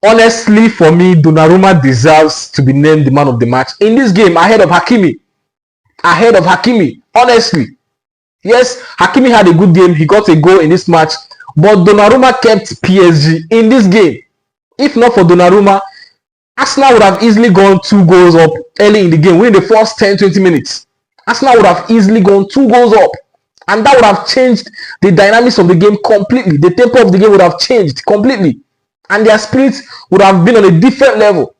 Honestly, for me, Donaruma deserves to be named the man of the match in this game ahead of Hakimi. Ahead of Hakimi, honestly. Yes, Hakimi had a good game. He got a goal in this match. But Donaruma kept PSG in this game. If not for Donaruma, Arsenal would have easily gone 2 goals up early in the game within the first 10-20 minutes. Arsenal would have easily gone 2 goals up. And that would have changed the dynamics of the game completely. The tempo of the game would have changed completely. And their spirits would have been on a different level.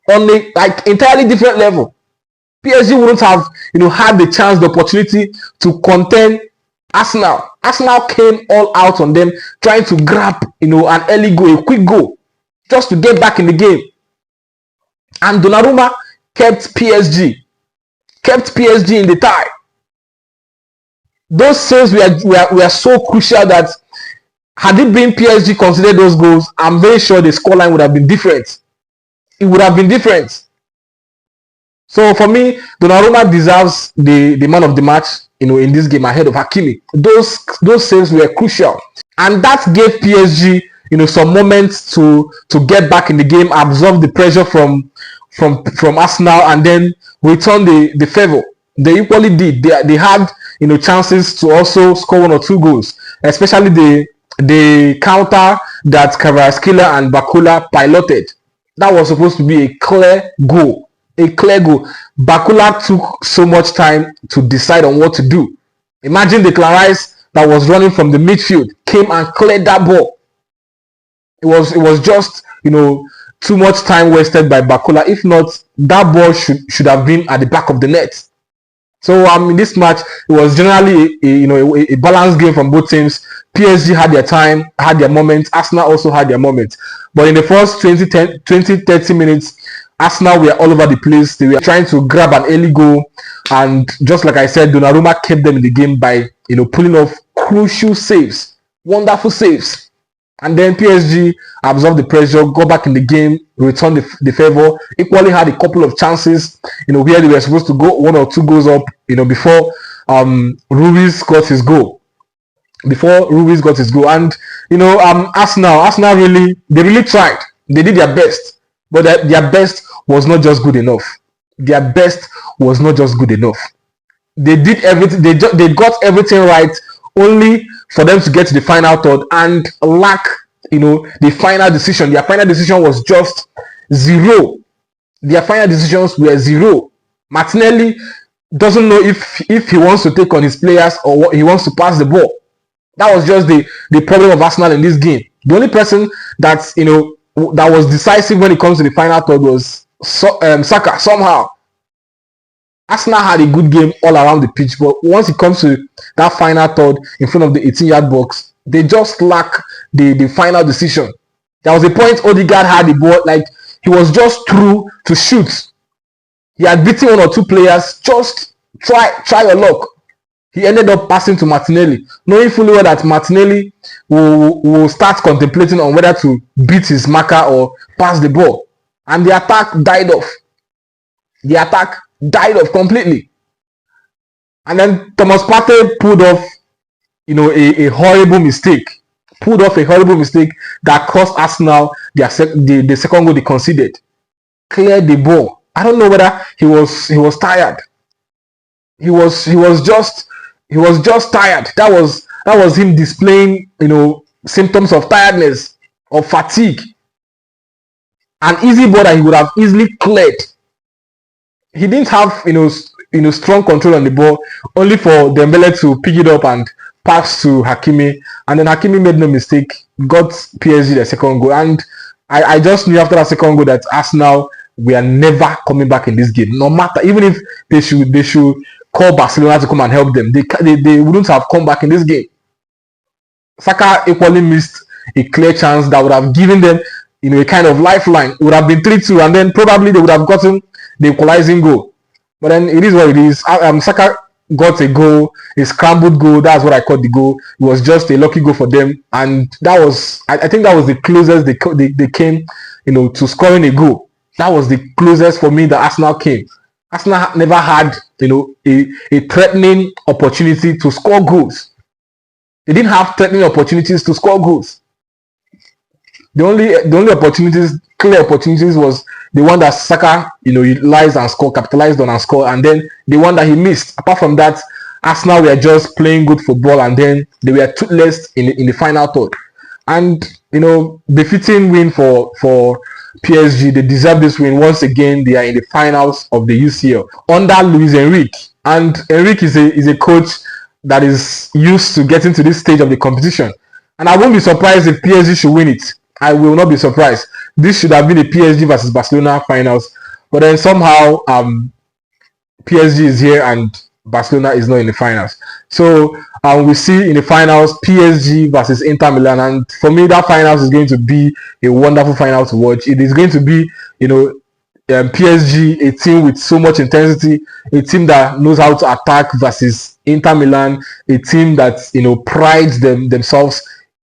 On a entirely different level. PSG wouldn't have had the chance, the opportunity to contend Arsenal. Arsenal came all out on them, trying to grab an early goal, a quick goal, just to get back in the game. And Donnarumma kept PSG in the tie. Those saves were so crucial that had it been PSG considered those goals, I'm very sure the scoreline would have been different. It would have been different. So for me, Donnarumma deserves the man of the match, in this game ahead of Hakimi. Those saves were crucial, and that gave PSG, some moments to get back in the game, absorb the pressure from Arsenal, and then return the favor. They equally did. They had chances to also score 1 or 2 goals, especially the counter that Kvaratskhelia and Bakula piloted. That was supposed to be a clear goal. Bakula took so much time to decide on what to do. Imagine Declan Rice that was running from the midfield came and cleared that ball. It was just too much time wasted by Bakula. If not, that ball should have been at the back of the net. So in this match, it was generally a balanced game from both teams. PSG had their time, had their moments. Arsenal also had their moments. But in the first 20-30 minutes, Arsenal were all over the place. They were trying to grab an early goal, and just like I said, Donnarumma kept them in the game by pulling off crucial saves, wonderful saves. And then PSG absorbed the pressure, got back in the game, returned the favor. Equally had a couple of chances, where they were supposed to go 1 or 2 goals up, before Ruiz got his goal. And Arsenal really tried. They did their best, but their best was not just good enough. They did everything. They got everything right, only for them to get to the final third and lack, the final decision. Their final decision was just 0. Their final decisions were 0. Martinelli doesn't know if he wants to take on his players or what he wants to pass the ball. That was just the problem of Arsenal in this game. The only person that was decisive when it comes to the final third was Saka. Somehow Arsenal had a good game all around the pitch, but once it comes to that final third in front of the 18-yard box, they just lack the final decision. There was a point Odegaard had the ball, like he was just through to shoot. He had beaten 1 or 2 players. Just try your luck. He ended up passing to Martinelli, knowing fully well that Martinelli will start contemplating on whether to beat his marker or pass the ball. And the attack died off. Completely. And then Thomas Partey pulled off, a horrible mistake. That cost Arsenal the second goal they conceded. Cleared the ball. I don't know whether he was tired. He was just tired. That was him displaying, symptoms of tiredness, of fatigue. An easy ball that he would have easily cleared. He didn't have, strong control on the ball, only for Dembele to pick it up and pass to Hakimi. And then Hakimi made no mistake, got PSG the second goal. And I just knew after that second goal that Arsenal were never coming back in this game. No matter, even if they should call Barcelona to come and help them, they wouldn't have come back in this game. Saka equally missed a clear chance that would have given them, a kind of lifeline. It would have been 3-2, and then probably they would have gotten the equalizing goal. But then it is what it is. Saka got a goal, a scrambled goal. That's what I called the goal. It was just a lucky goal for them, and that was, I think that was the closest they came, to scoring a goal. That was the closest for me that Arsenal came. Arsenal never had, a threatening opportunity to score goals. They didn't have threatening opportunities to score goals. The only opportunities, clear opportunities, was the one that Saka, utilized and capitalized on and scored, and then the one that he missed. Apart from that, Arsenal were just playing good football, and then they were toothless in the final third. And befitting win for PSG. They deserve this win once again. They are in the finals of the UCL under Luis Enrique, and Enrique is a coach that is used to getting to this stage of the competition. And I won't be surprised if PSG should win it. I will not be surprised. This should have been a PSG versus Barcelona finals, but then somehow PSG is here and Barcelona is not in the finals. So we see in the finals PSG versus Inter Milan, and for me that finals is going to be a wonderful final to watch. It is going to be PSG, a team with so much intensity, a team that knows how to attack, versus Inter Milan, a team that prides themselves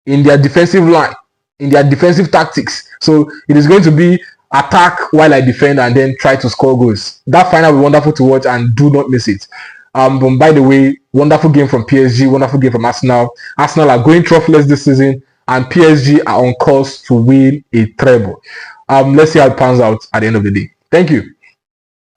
in their defensive line, in their defensive tactics. So it is going to be attack while I defend and then try to score goals. That final will be wonderful to watch, and do not miss it. But by the way, wonderful game from PSG, wonderful game from Arsenal. Arsenal are going trophyless this season, and PSG are on course to win a treble. Let's see how it pans out at the end of the day. Thank you.